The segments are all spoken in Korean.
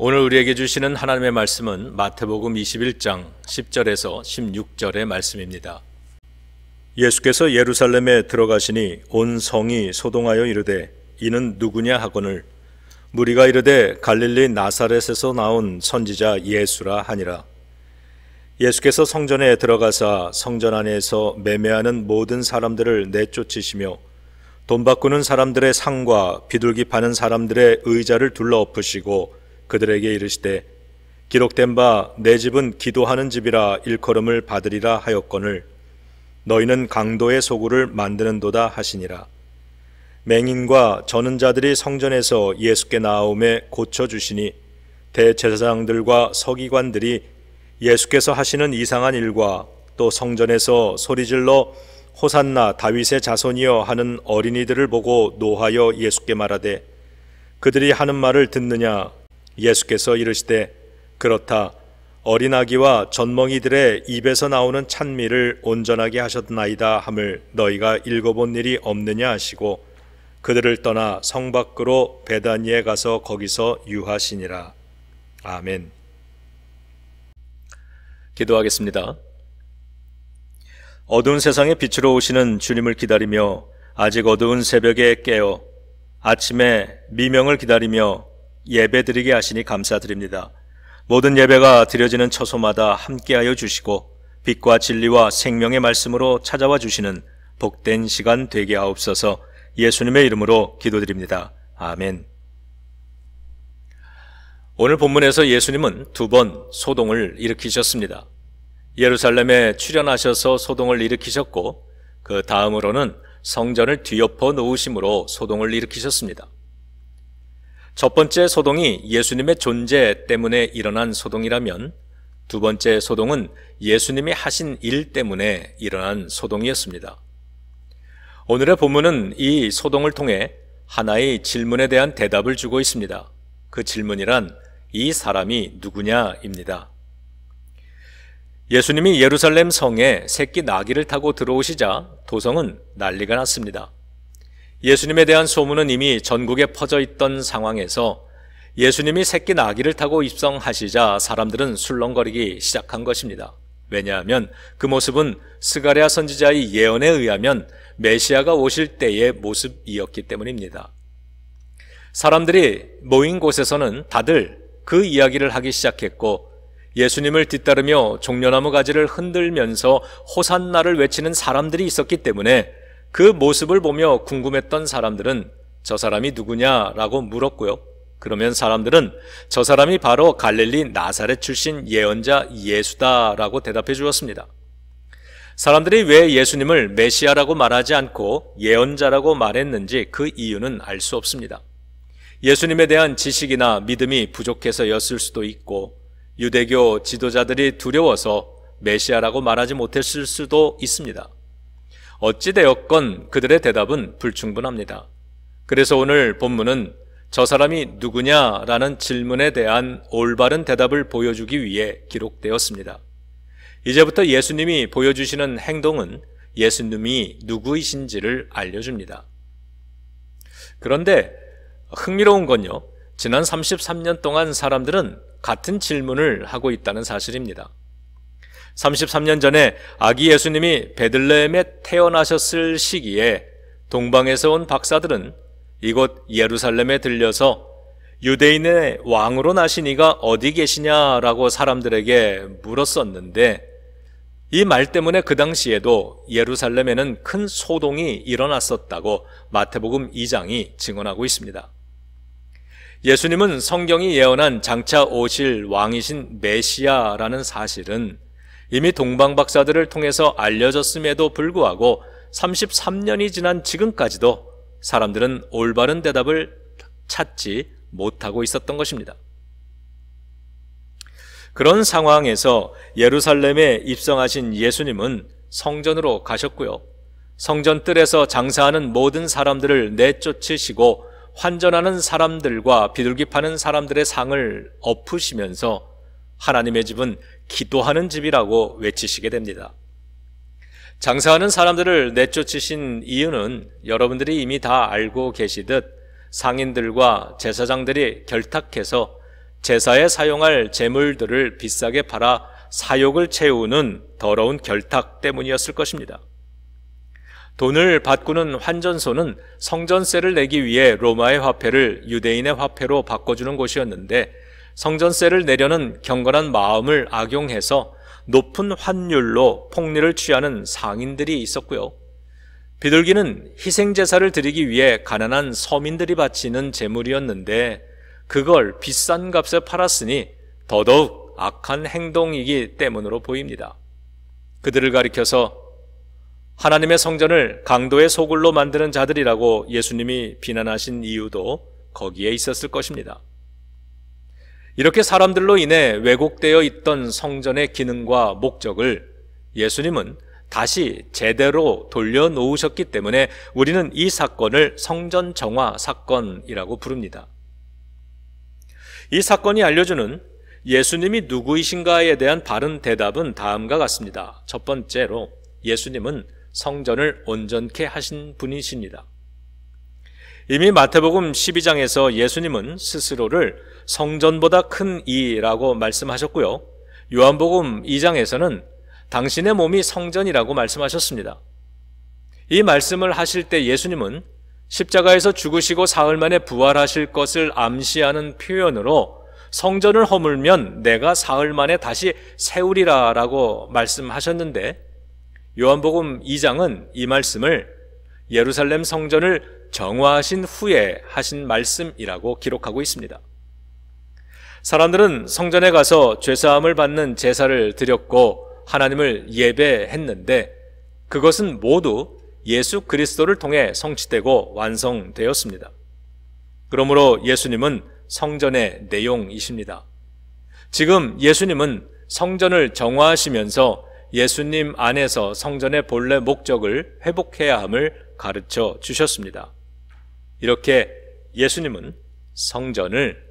오늘 우리에게 주시는 하나님의 말씀은 마태복음 21장 10절에서 16절의 말씀입니다. 예수께서 예루살렘에 들어가시니 온 성이 소동하여 이르되 이는 누구냐 하거늘 무리가 이르되 갈릴리 나사렛에서 나온 선지자 예수라 하니라. 예수께서 성전에 들어가사 성전 안에서 매매하는 모든 사람들을 내쫓으시며 돈 바꾸는 사람들의 상과 비둘기 파는 사람들의 의자를 둘러엎으시고 그들에게 이르시되 기록된 바 내 집은 기도하는 집이라 일컬음을 받으리라 하였거늘 너희는 강도의 소굴을 만드는도다 하시니라. 맹인과 저는 자들이 성전에서 예수께 나아오매 고쳐주시니 대제사장들과 서기관들이 예수께서 하시는 이상한 일과 또 성전에서 소리질러 호산나 다윗의 자손이여 하는 어린이들을 보고 노하여 예수께 말하되 그들이 하는 말을 듣느냐. 예수께서 이르시되 그렇다. 어린아기와 젖먹이들의 입에서 나오는 찬미를 온전하게 하셨나이다 함을 너희가 읽어본 일이 없느냐 하시고 그들을 떠나 성 밖으로 베다니에 가서 거기서 유하시니라. 아멘. 기도하겠습니다. 어두운 세상에 빛으로 오시는 주님을 기다리며 아직 어두운 새벽에 깨어 아침에 미명을 기다리며 예배드리게 하시니 감사드립니다. 모든 예배가 드려지는 처소마다 함께하여 주시고 빛과 진리와 생명의 말씀으로 찾아와 주시는 복된 시간 되게 하옵소서. 예수님의 이름으로 기도드립니다. 아멘. 오늘 본문에서 예수님은 두 번 소동을 일으키셨습니다. 예루살렘에 출현하셔서 소동을 일으키셨고 그 다음으로는 성전을 뒤엎어 놓으심으로 소동을 일으키셨습니다. 첫 번째 소동이 예수님의 존재 때문에 일어난 소동이라면 두 번째 소동은 예수님이 하신 일 때문에 일어난 소동이었습니다. 오늘의 본문은 이 소동을 통해 하나의 질문에 대한 대답을 주고 있습니다. 그 질문이란 이 사람이 누구냐입니다. 예수님이 예루살렘 성에 새끼 나귀를 타고 들어오시자 도성은 난리가 났습니다. 예수님에 대한 소문은 이미 전국에 퍼져 있던 상황에서 예수님이 새끼 나귀를 타고 입성하시자 사람들은 술렁거리기 시작한 것입니다. 왜냐하면 그 모습은 스가랴 선지자의 예언에 의하면 메시아가 오실 때의 모습이었기 때문입니다. 사람들이 모인 곳에서는 다들 그 이야기를 하기 시작했고 예수님을 뒤따르며 종려나무 가지를 흔들면서 호산나를 외치는 사람들이 있었기 때문에 그 모습을 보며 궁금했던 사람들은 저 사람이 누구냐라고 물었고요. 그러면 사람들은 저 사람이 바로 갈릴리 나사렛 출신 예언자 예수다라고 대답해 주었습니다. 사람들이 왜 예수님을 메시아라고 말하지 않고 예언자라고 말했는지 그 이유는 알 수 없습니다. 예수님에 대한 지식이나 믿음이 부족해서였을 수도 있고 유대교 지도자들이 두려워서 메시아라고 말하지 못했을 수도 있습니다. 어찌되었건 그들의 대답은 불충분합니다. 그래서 오늘 본문은 저 사람이 누구냐라는 질문에 대한 올바른 대답을 보여주기 위해 기록되었습니다. 이제부터 예수님이 보여주시는 행동은 예수님이 누구이신지를 알려줍니다. 그런데 흥미로운 건요, 지난 33년 동안 사람들은 같은 질문을 하고 있다는 사실입니다. 33년 전에 아기 예수님이 베들레헴에 태어나셨을 시기에 동방에서 온 박사들은 이곳 예루살렘에 들려서 유대인의 왕으로 나신 이가 어디 계시냐라고 사람들에게 물었었는데 이 말 때문에 그 당시에도 예루살렘에는 큰 소동이 일어났었다고 마태복음 2장이 증언하고 있습니다. 예수님은 성경이 예언한 장차 오실 왕이신 메시아라는 사실은 이미 동방 박사들을 통해서 알려졌음에도 불구하고 33년이 지난 지금까지도 사람들은 올바른 대답을 찾지 못하고 있었던 것입니다. 그런 상황에서 예루살렘에 입성하신 예수님은 성전으로 가셨고요. 성전 뜰에서 장사하는 모든 사람들을 내쫓으시고 환전하는 사람들과 비둘기 파는 사람들의 상을 엎으시면서 하나님의 집은 기도하는 집이라고 외치시게 됩니다. 장사하는 사람들을 내쫓으신 이유는 여러분들이 이미 다 알고 계시듯 상인들과 제사장들이 결탁해서 제사에 사용할 제물들을 비싸게 팔아 사욕을 채우는 더러운 결탁 때문이었을 것입니다. 돈을 바꾸는 환전소는 성전세를 내기 위해 로마의 화폐를 유대인의 화폐로 바꿔주는 곳이었는데, 성전세를 내려는 경건한 마음을 악용해서 높은 환율로 폭리를 취하는 상인들이 있었고요. 비둘기는 희생제사를 드리기 위해 가난한 서민들이 바치는 제물이었는데, 그걸 비싼 값에 팔았으니 더더욱 악한 행동이기 때문으로 보입니다. 그들을 가리켜서 하나님의 성전을 강도의 소굴로 만드는 자들이라고 예수님이 비난하신 이유도 거기에 있었을 것입니다. 이렇게 사람들로 인해 왜곡되어 있던 성전의 기능과 목적을 예수님은 다시 제대로 돌려놓으셨기 때문에 우리는 이 사건을 성전 정화 사건이라고 부릅니다. 이 사건이 알려주는 예수님이 누구이신가에 대한 바른 대답은 다음과 같습니다. 첫 번째로, 예수님은 성전을 온전케 하신 분이십니다. 이미 마태복음 12장에서 예수님은 스스로를 성전보다 큰 이라고 말씀하셨고요. 요한복음 2장에서는 당신의 몸이 성전이라고 말씀하셨습니다. 이 말씀을 하실 때 예수님은 십자가에서 죽으시고 사흘 만에 부활하실 것을 암시하는 표현으로 성전을 허물면 내가 사흘 만에 다시 세우리라 라고 말씀하셨는데, 요한복음 2장은 이 말씀을 예루살렘 성전을 정화하신 후에 하신 말씀이라고 기록하고 있습니다. 사람들은 성전에 가서 죄사함을 받는 제사를 드렸고 하나님을 예배했는데, 그것은 모두 예수 그리스도를 통해 성취되고 완성되었습니다. 그러므로 예수님은 성전의 내용이십니다. 지금 예수님은 성전을 정화하시면서 예수님 안에서 성전의 본래 목적을 회복해야 함을 가르쳐 주셨습니다. 이렇게 예수님은 성전을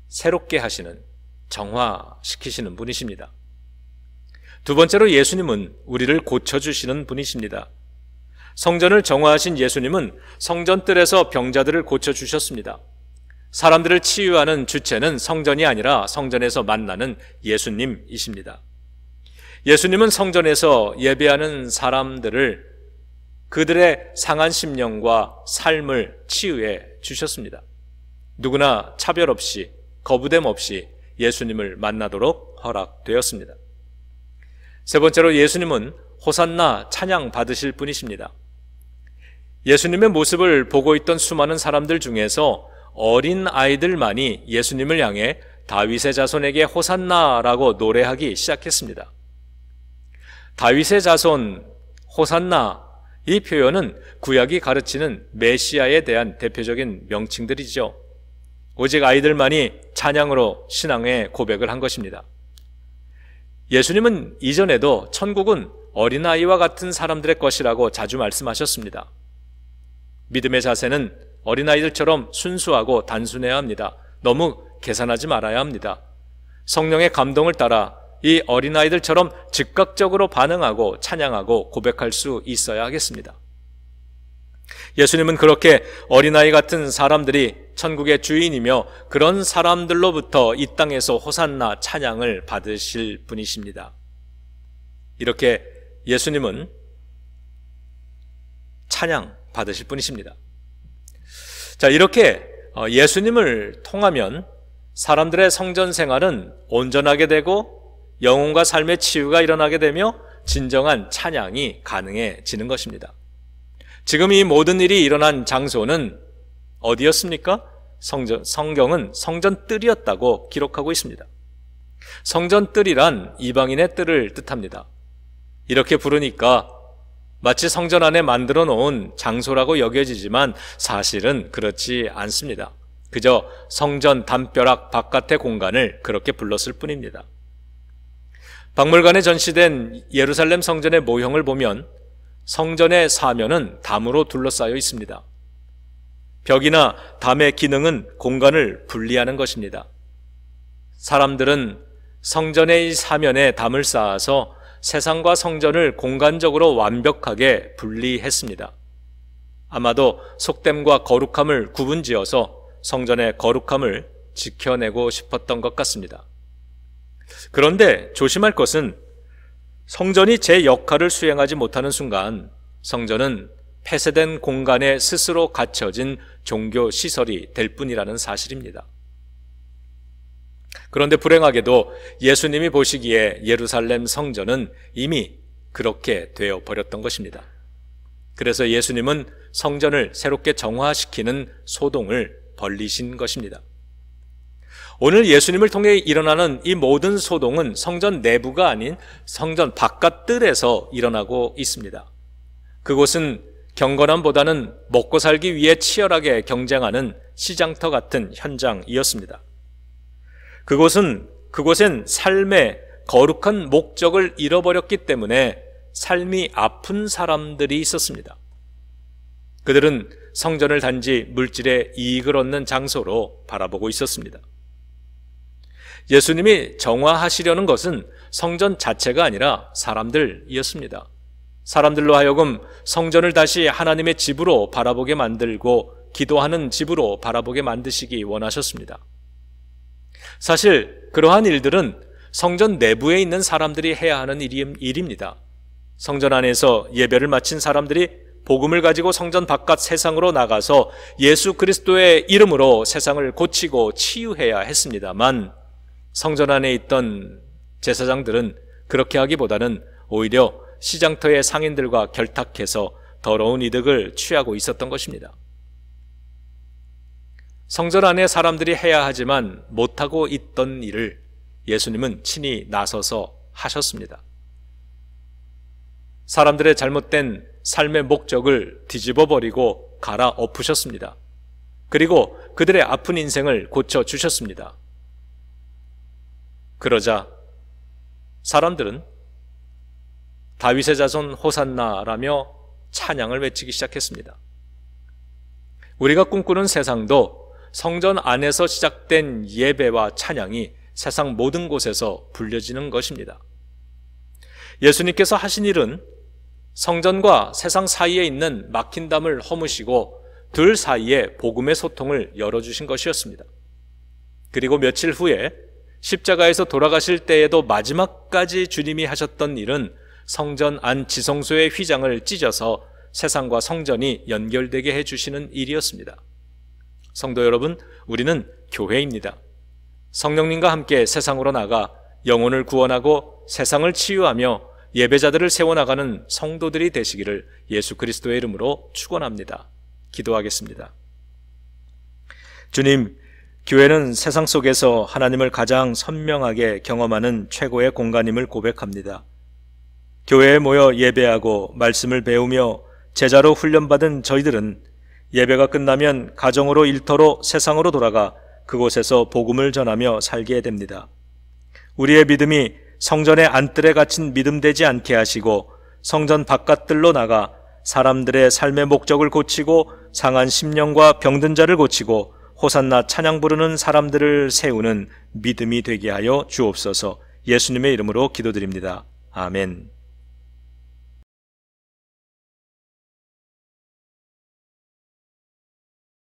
새롭게 하시는, 정화시키시는 분이십니다. 두 번째로, 예수님은 우리를 고쳐주시는 분이십니다. 성전을 정화하신 예수님은 성전뜰에서 병자들을 고쳐주셨습니다. 사람들을 치유하는 주체는 성전이 아니라 성전에서 만나는 예수님이십니다. 예수님은 성전에서 예배하는 사람들을, 그들의 상한 심령과 삶을 치유해 주셨습니다. 누구나 차별 없이, 거부됨 없이 예수님을 만나도록 허락되었습니다. 세 번째로, 예수님은 호산나 찬양 받으실 분이십니다. 예수님의 모습을 보고 있던 수많은 사람들 중에서 어린 아이들만이 예수님을 향해 다윗의 자손에게 호산나라고 노래하기 시작했습니다. 다윗의 자손, 호산나, 이 표현은 구약이 가르치는 메시아에 대한 대표적인 명칭들이죠. 오직 아이들만이 찬양으로 신앙의 고백을 한 것입니다. 예수님은 이전에도 천국은 어린아이와 같은 사람들의 것이라고 자주 말씀하셨습니다. 믿음의 자세는 어린아이들처럼 순수하고 단순해야 합니다. 너무 계산하지 말아야 합니다. 성령의 감동을 따라 이 어린아이들처럼 즉각적으로 반응하고 찬양하고 고백할 수 있어야 하겠습니다. 예수님은 그렇게 어린아이 같은 사람들이 천국의 주인이며 그런 사람들로부터 이 땅에서 호산나 찬양을 받으실 분이십니다. 이렇게 예수님은 찬양 받으실 분이십니다. 자, 이렇게 예수님을 통하면 사람들의 성전 생활은 온전하게 되고 영혼과 삶의 치유가 일어나게 되며 진정한 찬양이 가능해지는 것입니다. 지금 이 모든 일이 일어난 장소는 어디였습니까? 성경은 성전 뜰이었다고 기록하고 있습니다. 성전 뜰이란 이방인의 뜰을 뜻합니다. 이렇게 부르니까 마치 성전 안에 만들어 놓은 장소라고 여겨지지만 사실은 그렇지 않습니다. 그저 성전 담벼락 바깥의 공간을 그렇게 불렀을 뿐입니다. 박물관에 전시된 예루살렘 성전의 모형을 보면 성전의 사면은 담으로 둘러싸여 있습니다. 벽이나 담의 기능은 공간을 분리하는 것입니다. 사람들은 성전의 사면에 담을 쌓아서 세상과 성전을 공간적으로 완벽하게 분리했습니다. 아마도 속됨과 거룩함을 구분지어서 성전의 거룩함을 지켜내고 싶었던 것 같습니다. 그런데 조심할 것은 성전이 제 역할을 수행하지 못하는 순간 성전은 폐쇄된 공간에 스스로 갇혀진 종교 시설이 될 뿐이라는 사실입니다. 그런데 불행하게도 예수님이 보시기에 예루살렘 성전은 이미 그렇게 되어 버렸던 것입니다. 그래서 예수님은 성전을 새롭게 정화시키는 소동을 벌이신 것입니다. 오늘 예수님을 통해 일어나는 이 모든 소동은 성전 내부가 아닌 성전 바깥뜰에서 일어나고 있습니다. 그곳은 경건함보다는 먹고 살기 위해 치열하게 경쟁하는 시장터 같은 현장이었습니다. 그곳엔 삶의 거룩한 목적을 잃어버렸기 때문에 삶이 아픈 사람들이 있었습니다. 그들은 성전을 단지 물질의 이익을 얻는 장소로 바라보고 있었습니다. 예수님이 정화하시려는 것은 성전 자체가 아니라 사람들이었습니다. 사람들로 하여금 성전을 다시 하나님의 집으로 바라보게 만들고 기도하는 집으로 바라보게 만드시기 원하셨습니다. 사실 그러한 일들은 성전 내부에 있는 사람들이 해야 하는 일입니다. 성전 안에서 예배를 마친 사람들이 복음을 가지고 성전 바깥 세상으로 나가서 예수 그리스도의 이름으로 세상을 고치고 치유해야 했습니다만 성전 안에 있던 제사장들은 그렇게 하기보다는 오히려 시장터의 상인들과 결탁해서 더러운 이득을 취하고 있었던 것입니다. 성전 안에 사람들이 해야 하지만 못하고 있던 일을 예수님은 친히 나서서 하셨습니다. 사람들의 잘못된 삶의 목적을 뒤집어버리고 갈아엎으셨습니다. 그리고 그들의 아픈 인생을 고쳐주셨습니다. 그러자 사람들은 다윗의 자손 호산나라며 찬양을 외치기 시작했습니다. 우리가 꿈꾸는 세상도 성전 안에서 시작된 예배와 찬양이 세상 모든 곳에서 불려지는 것입니다. 예수님께서 하신 일은 성전과 세상 사이에 있는 막힌 담을 허무시고 둘 사이에 복음의 소통을 열어주신 것이었습니다. 그리고 며칠 후에 십자가에서 돌아가실 때에도 마지막까지 주님이 하셨던 일은 성전 안 지성소의 휘장을 찢어서 세상과 성전이 연결되게 해주시는 일이었습니다. 성도 여러분, 우리는 교회입니다. 성령님과 함께 세상으로 나가 영혼을 구원하고 세상을 치유하며 예배자들을 세워나가는 성도들이 되시기를 예수 그리스도의 이름으로 축원합니다. 기도하겠습니다. 주님, 교회는 세상 속에서 하나님을 가장 선명하게 경험하는 최고의 공간임을 고백합니다. 교회에 모여 예배하고 말씀을 배우며 제자로 훈련받은 저희들은 예배가 끝나면 가정으로 일터로 세상으로 돌아가 그곳에서 복음을 전하며 살게 됩니다. 우리의 믿음이 성전의 안뜰에 갇힌 믿음 되지 않게 하시고 성전 바깥들로 나가 사람들의 삶의 목적을 고치고 상한 심령과 병든 자를 고치고 호산나 찬양 부르는 사람들을 세우는 믿음이 되게 하여 주옵소서. 예수님의 이름으로 기도드립니다. 아멘.